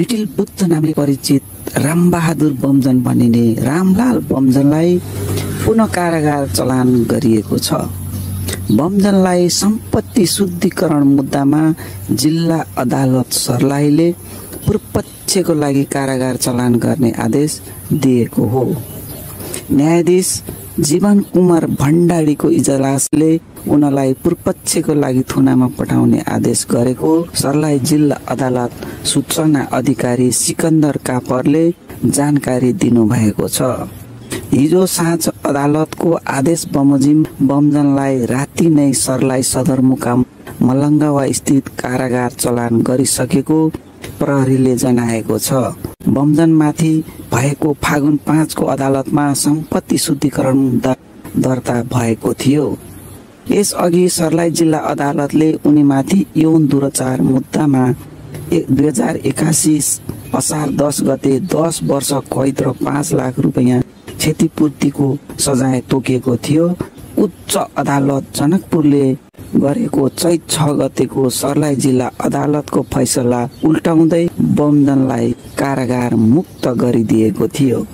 Little Buddha नामले परिचित रामबहादुर बमजन भनिने रामलाल बमजनलाई पुनः कारागार चलान गरिएको छ। बमजनलाई सम्पत्ति शुद्धिकरण मुद्दामा जिल्ला अदालत सर्लाहीले पूर्वपक्षको लागि कारागार चलान गर्ने आदेश दिएको हो। न्यायाधीश जीवन कुमार भण्डारीको इजलासले उनलाई पूर्वपक्षको लागि थुनामा पठाउने आदेश गरेको सर्लाही जिल्ला अदालत सूचना अधिकारी सिकन्दर कापरले जानकारी दिनुभएको छ। हिजो साँझ अदालतको आदेश बमोजिम बमजनलाई राति नै सर्लाही सदरमुकाम मलङ्गावा स्थित कारागार चलान गरिसकेको प्रहरीले जनाएको छ। बमजनमाथि भएको फागुन 5 को अदालतमा सम्पत्ति शुद्धिकरण मुद्दा दर्ता भएको थियो। यसअघि सर्लाही जिल्ला अदालतले उनीमाथि यौन दुराचार मुद्दामा 2081 असार 10 गते 10 वर्ष कैद र 5 लाख रुपैयाँ क्षतिपूर्तिको सजाय तोकेको थियो। उच्च अदालत जनकपुरले गरेको चैत 6 गतेको सर्लाही जिल्ला अदालतको फैसला उल्टाउँदै बमजनलाई कारागार मुक्त गरिदिएको थियो।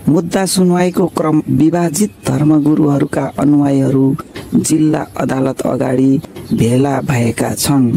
मुद्दा सुनवाईको क्रम विभाजित धर्मगुरुहरूका अनुयायीहरू जिल्ला अदालत अगाडि भेला भएका छन्।